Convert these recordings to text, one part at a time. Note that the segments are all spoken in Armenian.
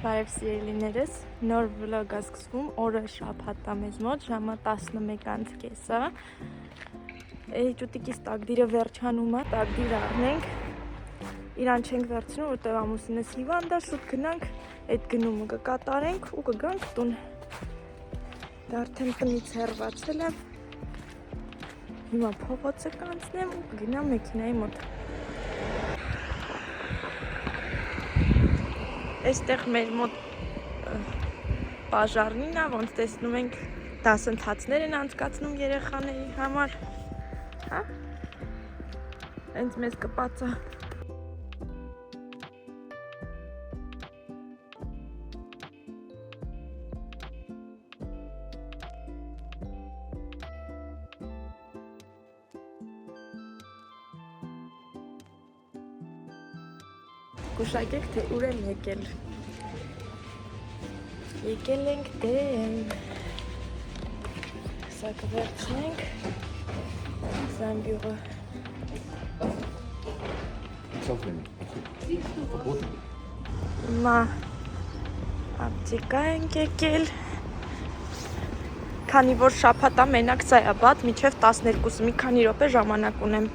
Բարև սիրելիներս, նոր վլոգ է սկսվում, օրը շաբաթ է մեզ մոտ, ժամը 11:30 է։ Ճուտիկիս տակդիրը վերջանում է, տակդիր առնենք, իրան չենք վերցնում, որտեղ ամուսինս հիվանդ է, շուտ գնանք, այդ գնումը կկատարենք ու կգանք տուն։ Դա արդեն տնից հեռացել եմ, հիմա փողոցը կանցնեմ ու կգնամ մեքենայի մոտ։ Այստեղ մեր մոտ բաժարնին է, ոնց տեսնում ենք դասընթացներ են անցկացնում երեխաների համար, հա, հենց մեզ կպած է։ Գուշակեք, թե ուր են եկել։ Եկել ենք դեմ։ Սա կվերցնենք։ Զամբյուղը։ Հիմա ապտիկա ենք եկել։ Քանի որ շաբաթ է, մենակ սա է բաց, մինչև 12-ը, մի քանի րոպե ժամանակ ունեմ։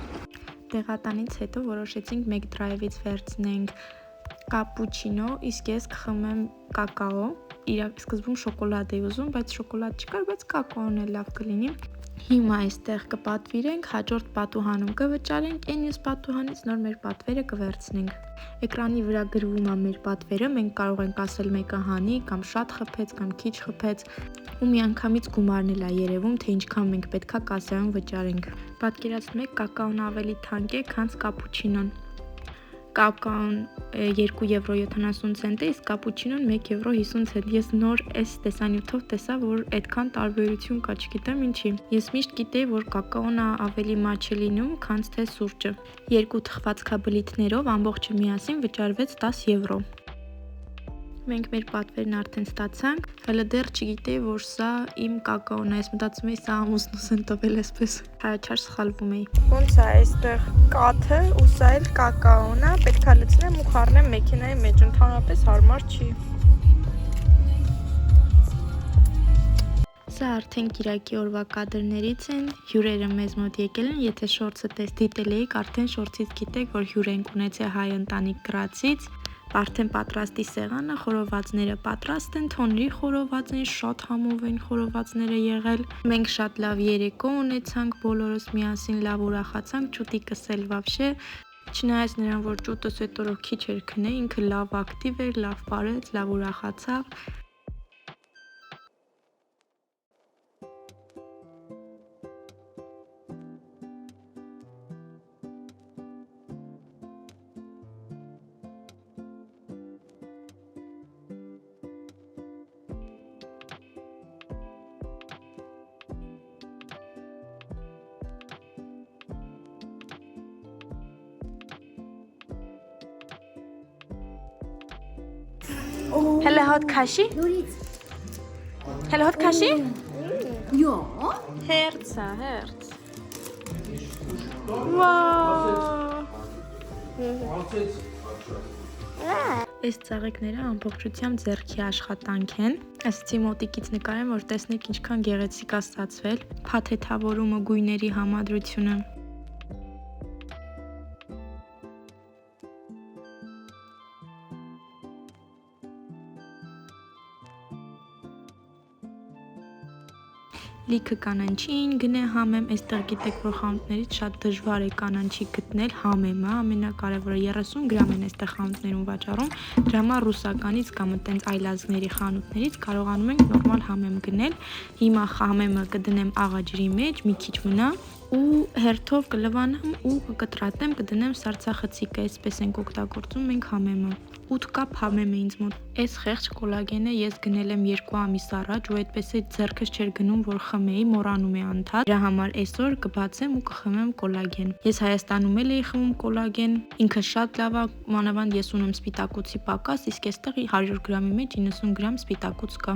Տեղատանից հետո որոշեցինք մեկ դրայվից վերցնենք կապուչինո, իսկ ես կխմեմ կակաո։ Իրակ սկզբում շոկոլադ էի ուզում, բայց շոկոլադ չկար, բայց կակաոն էլ լավ կլինի։ Հիմա այստեղ կպատվիրենք, հաջորդ պատուհանում կվճարենք, այն մյուս պատուհանից նոր մեր պատվերը կվերցնենք։ Էկրանի վրա գրվում է մեր պատվերը, մենք կարող ենք ասել մեկը հանի, կամ շատ խփեց, կամ քիչ խփեց, ու միանգամից գումարն էլ է երևում, թե ինչքան մենք պետքա կասայում վճարենք։ Պատկերացնեք, կակաոն ավելի թանկ է, քան կապուչինոն։ Կակաոն 2.70 է, իսկ կապուչինոն 1.50 է։ Ես նոր այս տեսանյութով տեսա, որ այդքան տարբերություն կա, չգիտեմ ինչի։ Ես միշտ գիտեի, որ կակաոն ավելի մաչ է լինում, քան թե սուրճը։ Երկու թխվածքաբլիթներով ամբողջը միասին վճարվեց 10 եվրո։ Մենք մեր պատվերն արդեն ստացանք, հələ դեռ չգիտեի, որ սա իմ կակաոն է, ես մտածում էի սա ամուսնուս են տվել այսպես, հայաչար սխալվում էի։ Ոնց է այստեղ կաթը ու սա էլ կակաոն է, պետք է լցնեմ ու խառնեմ մեքենայի մեջ, ընդհանրապես հարմար չի։ Սա արդեն կիրակի օրվա կադրներից են, հյուրերը մեզ մոտ եկել են, եթե շորցը դիտել էիք, արդեն շորցից գիտեք, որ հյուր ենք ունեցել հայ ընտանիք գրացից։ Արդեն պատրաստի սեղանը, խորովածները պատրաստ են, թոնրի խորոված են, շատ համով են խորովածները եղել։ Մենք շատ լավ երեկո ունեցանք, բոլորս միասին լավ ուրախացանք, ճուտիկս էլ վաբշե, չնայած նրան, որ ճուտս այդ օրը քիչ էր քնել, ինքը լավ ակտիվ էր, լավ պարեց, լավ ուրախացավ։ Hele hot kashi? Hele hot kashi? Ja. Herza, herz. Wow. Այս ծաղիկները ամբողջությամբ ձեռքի աշխատանք են։ Ասեցի մոտիկից նկարեմ, որ տեսնեք ինչքան գեղեցիկ է ստացվել։ Փաթեթավորումը, գույների համադրությունը։ Լիքը կանանչին գնե համեմ, այստեղ գիտեք, որ խանութներից շատ դժվար է կանանչի գտնել համեմը, ամենակարևորը 30 գրամ են այստեղ խանութներում վաճառում, դրա համար ռուսականից կամ այտենց այլազգների խանութներից կարողանում ենք նորմալ համեմ գնել։ Հիմա համեմը կդնեմ աղաջրի մեջ, մի քիչ մնա ու հերթով կլվանամ ու կկտրատեմ, կդնեմ սարցախցիկը, այսպես ենք օգտագործում մենք համեմը։ 8 կապ համեմ է ինձ մոտ։ Այս խեղճ կոլագենը ես գնել եմ 2 ամիս առաջ ու այդպես է ձեռքս չէր գնում, որ խմեի, մոռանում էի անդադ։ Դրա համար այսօր կբացեմ ու կխմեմ կոլագեն։ Ես Հայաստանում էլ էի խմում կոլագեն, ինքը շատ լավ է, մանավանդ ես ունեմ սպիտակուցի պակաս, իսկ այստեղ 100 գրամի մեջ 90 գրամ սպիտակուց կա։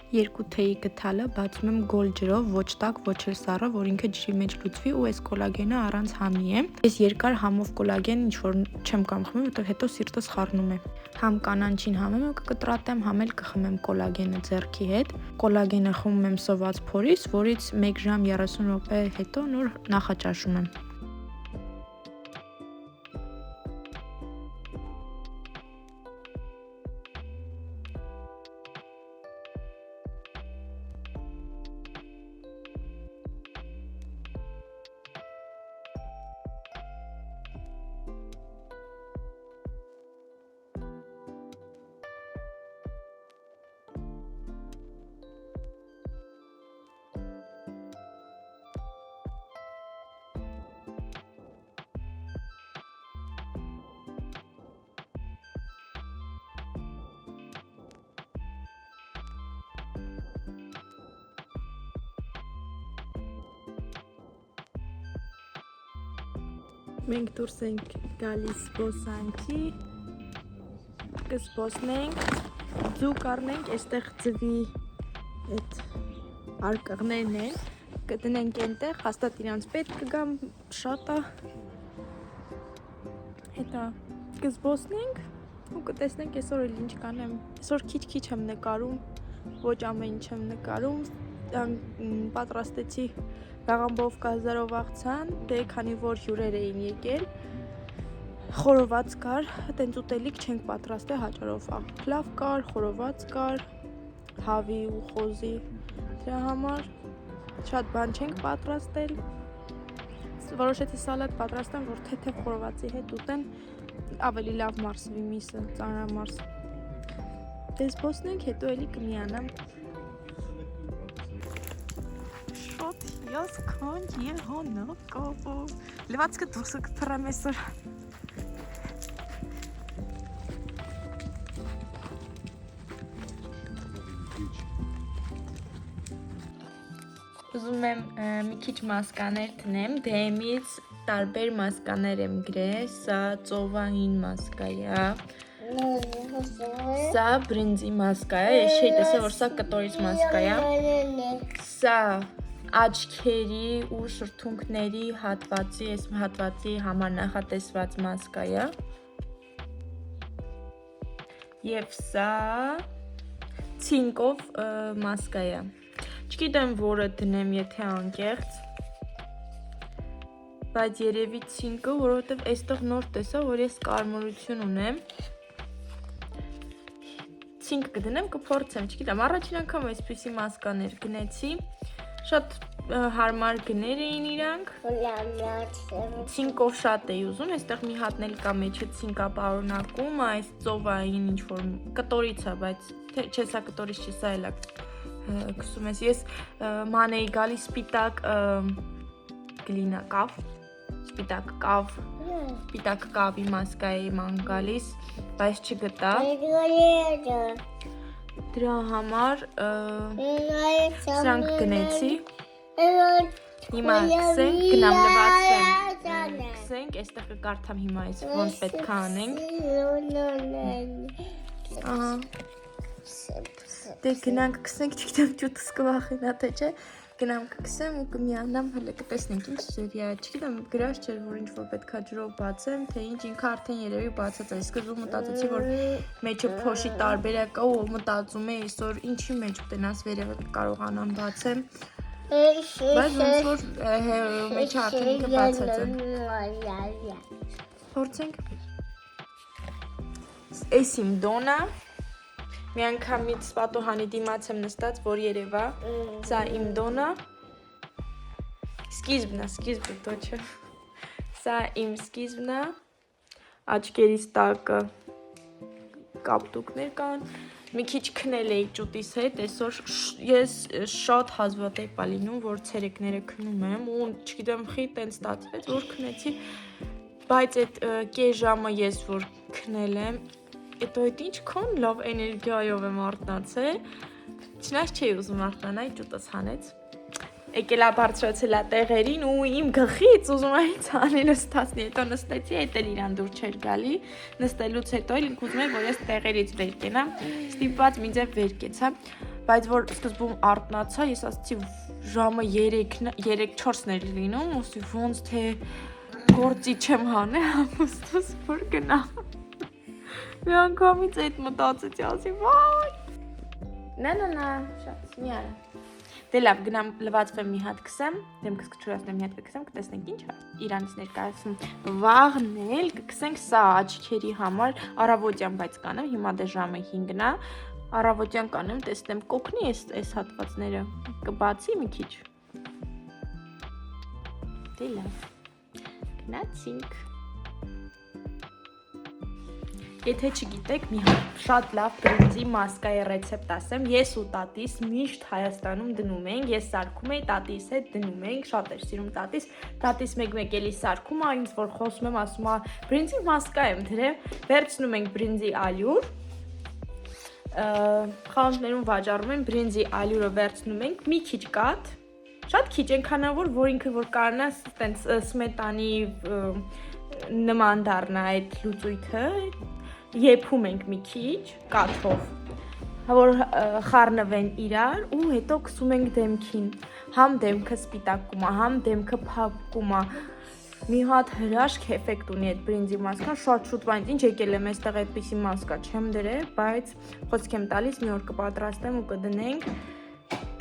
2 թեյի գդալը բացում եմ գոլ ջրով, ոչ տաք, ոչ էլ սառը, որ ինքը ջրի մեջ լուծվի ու այս կոլագենը առանց համի է։ Ես երկար համով կոլագեն ինչ որ չեմ կամ խմում, որտեղ հետո սիրտս խառնում է։ Համ կանանչին համեմ կկտրատեմ, համ էլ կխմեմ կոլագենը ձեռքի հետ։ Կոլագենը խմում եմ սոված փորից, որից 1 ժամ 30 րոպե հետո նոր նախաճաշում եմ։ Մենք դուրս ենք գալիս զբոսանքի, կզբոսնենք, ձու կառնենք, այստեղ ձվի այդ արկղներն են, կտնենք այնտեղ, հաստատ իրանց պետք կգամ, շատ է, հետա կզբոսնենք ու կտեսնենք այսօր էլ ինչ կանեմ, այսօր քիչ եմ նկարում, ոչ ամեն ինչ եմ նկարում, պատրաստեցի Գաղամբով կազարով աղցան, դե քանի որ հյուրեր էին եկել, խորոված կար, տենց ուտելիք չենք պատրաստել հաճարով, փլավ կար, խորոված կար, հավի ու խոզի, դրա համար շատ բան չենք պատրաստել, որոշեցի սալատ պատրաստեմ, որ թեթև խորովածի հետ ուտեն, ավելի լավ մարսվի միսը, ծանրամարս, դե զբոսնենք, հետո էլի կմիանամ, Ես քանջ եղանակով լվացքը դուրսը կփռեմ այսօր Ուզում եմ մի քիչ մասկաներ տնեմ, դեմից տարբեր մասկաներ եմ գրել, սա ծովային մասկա է, սա բրինձի մասկա է, ես չէի տեսել, որ սա կտորից մասկա է, սա աչքերի ու շրթունքների հատվածի, այս հատվածի համար նախատեսված մասկա է և սա ցինկով մասկա է, չգիտեմ որը դնեմ եթե անկեղծ, բայց երևի ցինկը, որովհետև այստեղ նոր տեսա, որ ես կարմրություն ունեմ, ցինկ կդնեմ, կփորձեմ, չգիտեմ, առաջին անգամ այսպիսի մասկաներ գնեցի, շատ հարմար գներ էին իրանք, ցինկով շատ էի ուզում, այստեղ մի հատն էլ կա մեջը ցինկա պարունակում, այս ծովային ինչ-որ կտորից է, բայց չէ սա կտորից չի, սա էլ է կսում ես, ես ման էի գալիս սպիտակ գլինա կավ, սպիտակ կավի մասկա էի ման գալիս, բայց չգտա, դրա համար սրանք գնեցի, հիմա կսենք, գնամ լվացվեմ, կսենք, այստեղ կկարդամ հիմա այս ոնց պետք է անենք, դե գնանք կսենք, չգիտեմ ջութս կվախենա թե չէ, գնամ կքսեմ ու կմիանամ, հələ կտեսնենք ինչ սերի է, չգիտեմ գրած չէր, որ ինչ-որ պետք է ջրով բացեմ, թե ինչ, ինքը արդեն երևի բացած է, սկզբում մտածեցի, որ մեջը փոշի տարբերակ կա ու մտածում էի այսօր ինչի մեջ կտնաս վերևը կարողանամ բացեմ, բայց ոնց որ մեջը արդեն ինքը բացած է, փորձենք, էս իմ դոնա, մի անգամից պատոհանի դիմաց եմ նստած, որ երևա, սա իմ դոնա, սկիզբնա, տոչը, սա իմ սկիզբնա, աչկերիս տակը կապտուկներ կան, մի քիչ քնել էի ճուտիս հետ, այսօր ես շատ հազվադեպ է լինում, որ ցերեկները քնում եմ ու չգիտեմ խի տենց ստացվեց, որ քնեցի, բայց այդ կես ժամը ես որ քնել եմ, Հետո այդ ինչ քոն լավ էներգիայով եմ արթնացել, չնայած չէի ուզում արթնանալ, ճուտս հանեց, եկել է բարձրացել է տեղերին ու իմ գլխից ուզում էի ցանելը ստացնի, հետո նստեցի, այդ էլ իրան դուր չէր գալի, նստելուց հետո էլ ինք ուզում էր, որ ես տեղերից վեր կենամ, ստիպված մի ձև վեր կեցա, բայց որ սկզբում արթնացա, ես ասացի ժամը 3-4-ն էր լինում, ուսի ոնց թե գործի չեմ հանել, համոստուս որ գնամ Մի անգամից այդ մտածեցի, ասի, վայ։ Նա, շատ մի արա։ Դե լավ, գնամ լվացվեմ մի հատ կսեմ, դեմքս կչորացնեմ մի հատ կքսեմ, կտեսնենք ինչ է։ Իրանից ներկայացում վաղն էլ կքսենք սա աչքերի համար, առավոտյան բայց կանեմ, հիմա դե ժամը 5-ն է, առավոտյան կանեմ, տեսնեմ կօգնի այս հատվածները, կբացի մի քիչ։ Դե լավ, գնացինք։ Եթե չգիտեք, մի հատ շատ լավ բրինձի մասկայի ռեցեպտ ասեմ, ես ու տատիս միշտ Հայաստանում դնում ենք, ես սարքում էի, տատիս հետ դնում ենք, շատ էր սիրում տատիս մեկ-մեկ էլի սարքում է, ինձ որ խոսում եմ, ասում է, բրինձի մասկա եմ դրել, վերցնում ենք բրինձի ալյուր, խանութներում վաճառում են բրինձի ալյուրը վերցնում ենք, մի քիչ կաթ, շատ քիչ այնքանավոր, որ ինքը որ կարողանա տենց սմետանի նման դառնա այդ լուծույթը, եփում ենք մի քիչ կաթով, որ խառնվեն իրար ու հետո կսում ենք դեմքին, համ դեմքը սպիտակում է, համ դեմքը փափկում է, մի հատ հրաշք էֆեկտ ունի այդ բրինձի մասկան, շատ շուտ բայց ինչ եկել եմ այստեղ այդպիսի մասկա չեմ դրել, բայց խոսք եմ տալիս մի օր կպատրաստեմ ու կդնենք,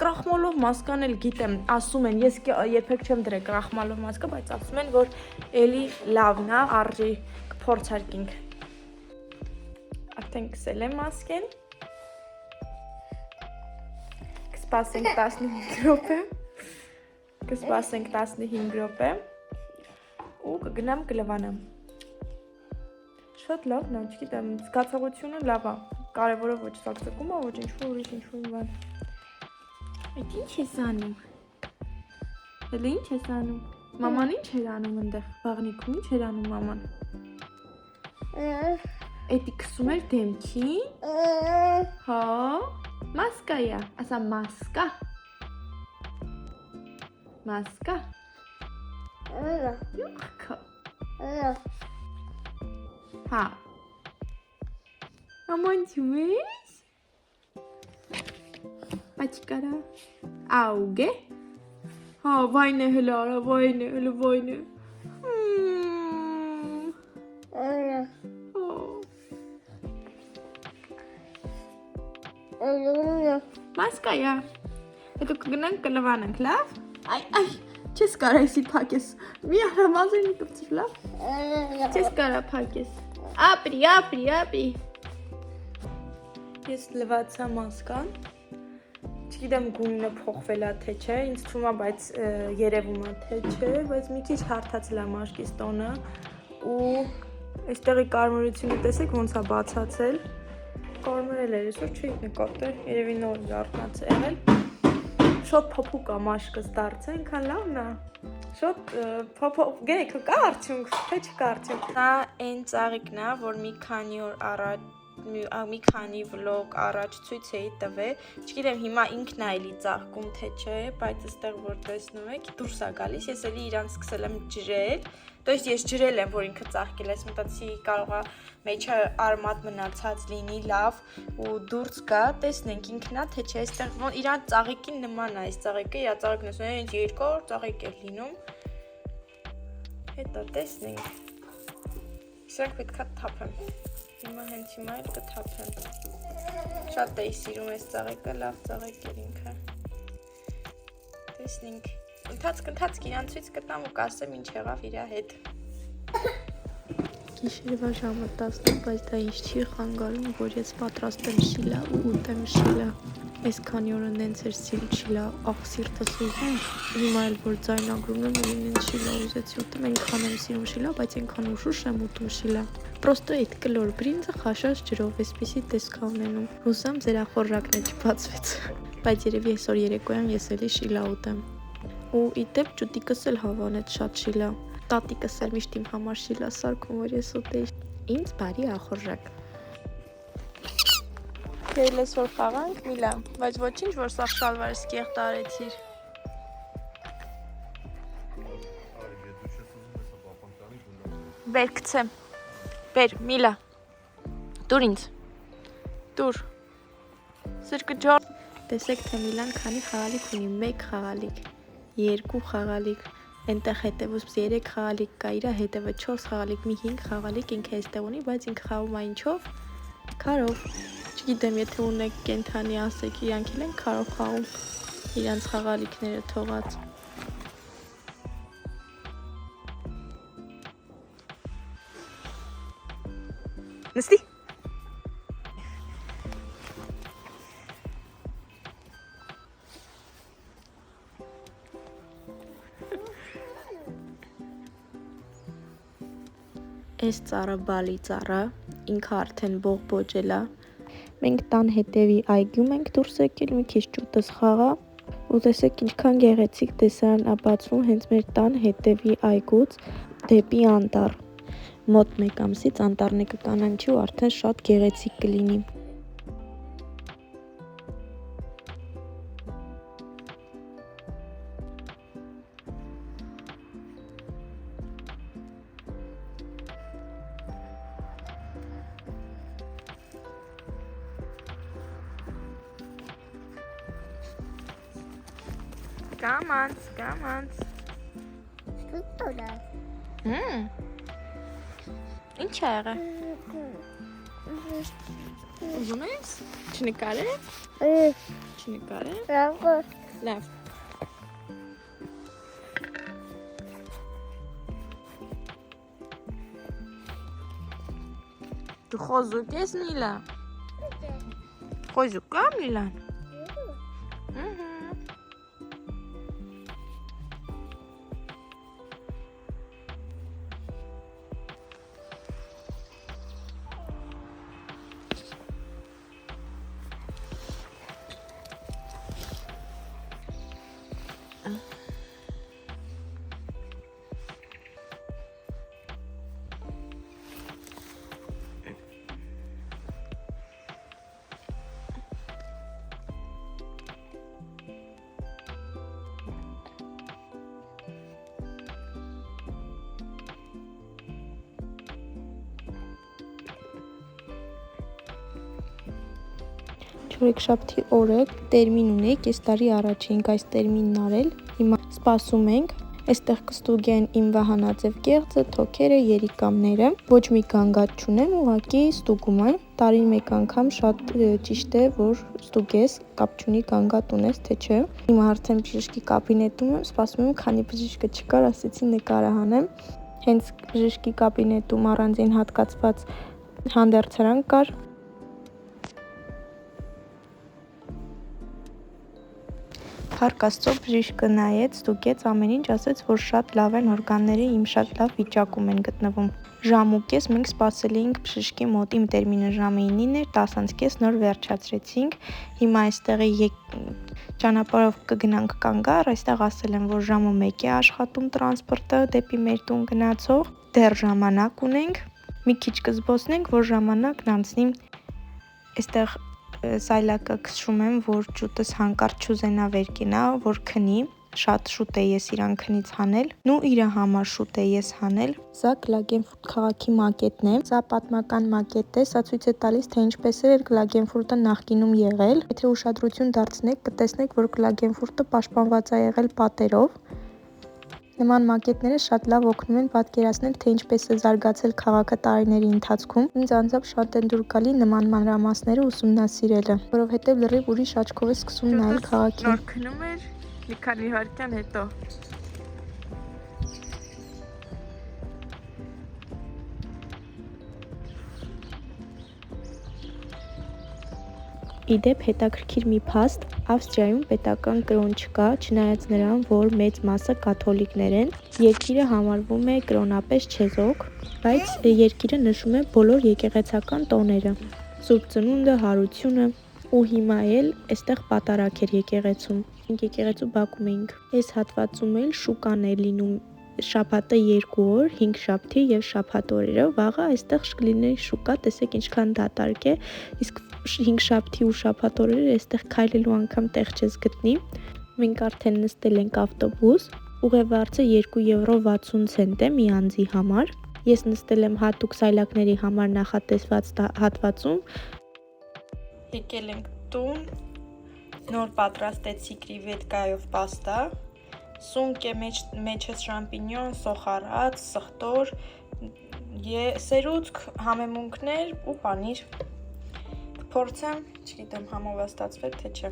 կրախմալով մասկան էլ գիտեմ, ասում են, ես երբեք չեմ դրել կրախմալով մասկա, բայց ասում են, որ էլի լավն է, արժի կփորձարկենք։ Արդեն կսել եմ մասկեն, կսպասենք 15 րոպե ու կգնամ կլվանամ։ Շատ լավն է, չգիտեմ, զգացողությունը լավ է, կարևորը ոչ սակսակում է, ոչ ինչ-որ ուրիշ ինչ-որ բան։ Այդ ինչ ես անում։ Հələ ինչ ես անում։ Մաման ինչ էր անում այնտեղ, բաղնիքում ինչ էր անում մաման։ Էդի կսում էր դեմքին։ Հա, մասկա է, ասա մասկա։ Մասկա։ Յոքա։ Հա։ Մաման ջումես։ Պաչկարա։ Աուգե։ Հա, վայնը հլա արա, վայնը, հլը վայնը։ Մասկա է։ Հետո կգնանք կլվանանք, լավ։ Այ, չես կարա էսի փակես։ Մի արամազենի կպցիր, լավ։ Չես կարա փակես։ Ապրի։ Ես լվացա մասկան։ Չգիտեմ գույնը փոխվել է թե չէ, ինձ թվում է, բայց երևում է թե չէ, բայց մի քիչ հարթացել է մաշկիս տոնը ու այստեղի կարմրությունը տեսեք ոնց է բացացել։ Կարմրել էր, այսօր չի նկատել, երևի նոր զարթնաց եղել։ Շատ փոփուկ է մաշկս դարձել, այնքան լավն է։ Շատ փոփուկ, գերեք կա արդյունք, թե չկա արդյունք։ Դա այն ծաղիկն է, որ մի քանի օր առաջ մի քանի վլոգ առաջ ցույց էի տվել, չգիտեմ հիմա ինքն է էլի ծաղկում թե չէ, բայց այստեղ որ տեսնում եք, դուրս է գալիս, ես էլի իրան սկսել եմ ջրել, то есть ես ջրել եմ, որ ինքը ծաղկել է, ես մտածի կարող է մեջը արմատ մնացած լինի, լավ ու դուրս գա, տեսնենք ինքն է թե չէ, այստեղ իրան ծաղիկին նման է, այս ծաղիկը, իրա ծաղիկն ասում են, երկար ծաղիկ է լինում, հետո տեսնենք, իսրանք պետք է թափեմ։ Հիմա հենց հիմա էլ կթափեմ։ Շատ էի սիրում այս ծաղիկը, լավ ծաղիկ էր ինքը։ Տեսնենք։ Ընթացք իրան ցույց կտամ ու կասեմ ինչ եղավ իրա հետ։ Գիշերվա ժամը 10-ն, բայց դա ինձ չի խանգարում, որ ես պատրաստեմ շիլա ու ուտեմ շիլա։ Այսքանի օրը նենց էր շիլա, աղ սիրտս ուզում, հիմա էլ որ ձայնագրում եմ, նենց շիլա ուզեցի ուտեմ, այնքան եմ սիրում շիլա, բայց այնքան ուշուշ եմ ուտում շիլա։ Պրոստո այդ կլոր բրինձը խաշած ջրով էսպիսի տեսք ունենում։ Հուսամ ձեր ախորժակն է չբացվեց։ Բայց երևի այսօր երեկոյան ես էլի շիլա ուտեմ։ Ու իդեպ ճուտիկս էլ հավանեց շատ շիլա։ Տատիկս էլ միշտ իմ համար շիլա սարքում, որ ես ուտեի։ Ինձ բարի ախորժակ։ Քեյլես որ խաղանք, միլա, բայց ոչինչ որ սա շալվարս կեղտ արեցիր։ Բեր գցեմ։ Բեր, միլա։ Դուր ինձ։ Դուր։ Սրկը ջոր։ Տեսեք թե միլան քանի խաղալիք ունի, 1 խաղալիք, 2 խաղալիք, այնտեղ հետևս 3 խաղալիք կա, իրա հետևը 4 խաղալիք, մի 5 խաղալիք ինքը այստեղ ունի, բայց ինքը խաղում է ինչով։ Քարով։ Չգիտեմ, եթե ունեք կենթանի ասեք, իրանք էլ են քարով խաղում։ Իրանց խաղալիքները թողած։ Նստի։ Այս ծառը բալի ծառը, ինքը արդեն բողբոջել է։ Մենք տան հետևի այգում ենք դուրս եկել, մի քիչ ճուտս խաղա, ու տեսեք ինչքան գեղեցիկ տեսարան ա բացվում հենց մեր տան հետևի այգուց դեպի անտառ։ Մոտ 1 ամսից անտառը կկանանչի ու արդեն շատ գեղեցիկ կլինի։ Կամանց։ Ինչ ա եղել։ Ուզում ես։ Չնկարեմ։ Լավ։ Դու խոզուկ ես, Միլա։ Խոզուկ կա, Միլան։ Չորեքշաբթի օրը տերմին ունենք, այս տարի առաջ ենք այս տերմինն արել, հիմա սպասում ենք, այստեղ կստուգեն իմ վահանաձև կեղծը, թոքերը, երիկամները, ոչ մի գանգատ չունեմ, ուղղակի ստուգում եմ, տարին մեկ անգամ շատ ճիշտ է, որ ստուգես, կապ չունի գանգատ ունես, թե չէ, հիմա արդեն բժշկի կաբինետում եմ, սպասում եմ, քանի բժիշկը չկար, ասեցի նկարը հանեմ, հենց բժշկի կաբինետում առանձին հատկացված հանդերձարան կար, Փառք Աստծո, բժիշկը նայեց, ստուգեց ամեն ինչ, ասեց, որ շատ լավ են օրգանները, իմ շատ լավ վիճակում են գտնվում։ Ժամուկես մենք սպասել էինք բժշկի մոտ, իմ տերմինը ժամը 9-ն էր, 10:30 նոր վերջացրեցինք։ Հիմա այստեղի ճանապարհով կգնանք կանգառ, այստեղ ասել են, որ ժամը 1 է աշխատում տրանսպորտը դեպի մեր տուն գնացող, դեռ ժամանակ ունենք, մի քիչ կզբոսնենք, որ ժամանակն անցնի, այստեղ սայլակը քշում եմ, որ ճուտս հանկարծ չուզենա վեր կենա, որ քնի, շատ շուտ է ես իրան քնից հանել, ու իր համար շուտ է ես հանել։ Սա Klagenfurt քաղաքի մակետն է, սա պատմական մակետ է, սա ցույց է տալիս, թե ինչպես էր Klagenfurt-ը նախկինում եղել։ Եթե ուշադրություն դարձնեք, կտեսնեք, որ Klagenfurt-ը պաշտպանված է եղել պատերով։ Նման մակետները շատ լավ օգնում են պատկերացնել, թե ինչպես է զարգացել քաղաքը տարիների ընթացքում։ Ինձ անձամբ շատ են դուր գալի նման մանրամասները ուսումնասիրելը, որովհետև լրիվ ուրիշ աչքով է սկսում նայել քաղաքին։ Նոր քնում էր մի քանի վայրկյան հետո։ Իդեպ հետաքրքիր մի փաստ, Ավստրիայում պետական կրոն չկա, չնայած նրան, որ մեծ մասը կաթոլիկներ են, երկիրը համարվում է կրոնապես չեզոք, բայց երկիրը նշում է բոլոր եկեղեցական տոները, Սուրբ Ծնունդը, Հարությունը, ու հիմա էլ այստեղ պատարագ էր եկեղեցում, եկեղեցու բակում էինք, այս հատվածում էլ շուկան է լինում, շաբաթը 2 օր, 5 շաբթի եւ շաբաթ օրերը, վաղը այստեղ կլիներ շուկա, տեսեք ինչքան դատարկ է, իսկ 5 շաբթի ու շաբաթ օրերը այստեղ քայլելու անգամ տեղ չես գտնի։ Մենք արդեն նստել ենք ավտոբուս, ուղևորը 2 €60 է մի անձի համար։ Ես նստել եմ հատուկ սայլակների համար նախատեսված հատվածում։ Եկել ենք տուն, նոր պատրաստեցի կրիվետկայով պաստա, սունկ է մեջես շամպինյոն, սոխարած, սխտոր, սերուցք, համեմունքներ ու պանիր։ կփորձեմ, չգիտեմ համով ստացվեց թե չէ։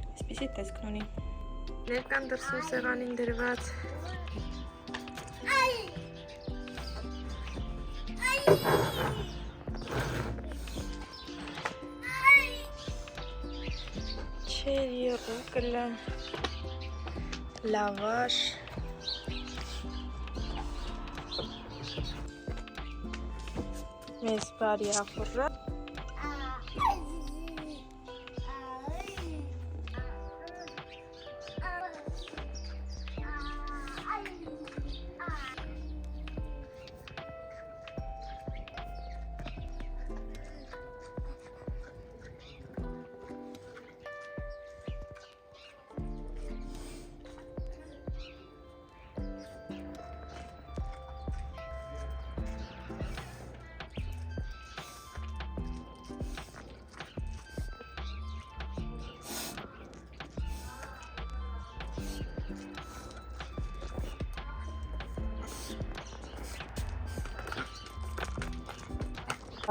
Այսպեսի տեսքն ունի։ Ներկան դրսում սեղանին դրված։ Չերի ռուկլա, լավաշ, մեզ բարի ախորը,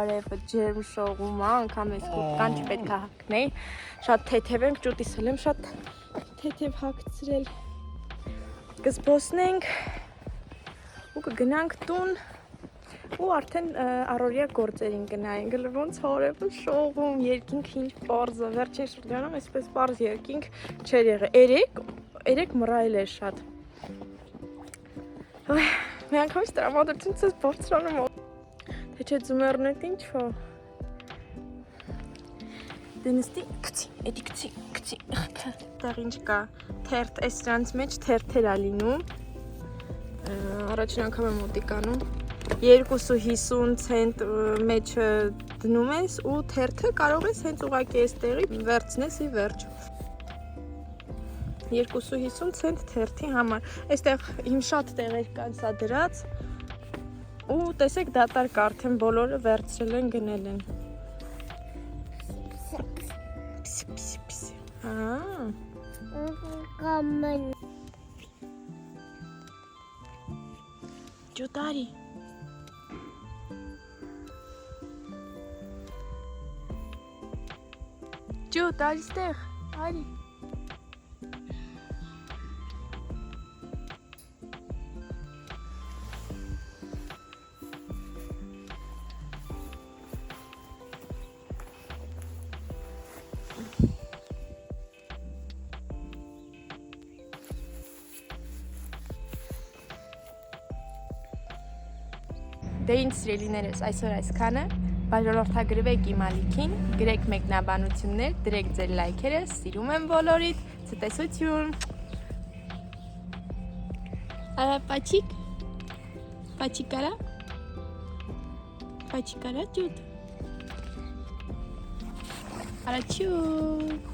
Արևը ջերմ շողում է, անգամ ես կան չպետք է հագնեի, շատ թեթև ենք, ճուտիսել եմ շատ թեթև հագցրել, կզբոսնենք ու կգնանք տուն ու արդեն առօրյա գործերին գնայինք, ոնց արևը շողում, երկինք ինչ պարզ է, վերջին շրջանում այսպես պարզ երկինք չեր եղել, երեք մռայլ էր շատ, մի անգամից տրամադրություն ցես բարձրանում Թե չէ ձմեռնետ ինչ հո Դենստի կցի Տեղ ինչ կա թերթ այս դրանց մեջ թերթեր ա լինում Առաջին անգամ եմ մոտիկ անում 2.50 ցենտ մեջը դնում ես ու թերթը կարող ես հենց ուղղակի այս տեղի վերցնես ի վերջով 2.50 ցենտ թերթի համար Այստեղ իմ շատ տեղեր կան սա դրած ու տեսեք դատարկ արդեն բոլորը վերցրել են գնել են Ջուտարի Ջուտ, արի ստեղ, արի Դե ինչ սիրելիներս, այսօր այսքանը, բաժանորդագրվեք իմ ալիքին, գրեք մեկնաբանություններ, դրեք ձեր լայքերը, սիրում եմ բոլորիդ, ցտեսություն։ Արա պաչիկ, պաչիկարա, պաչիկարա ջուտ, արա չու։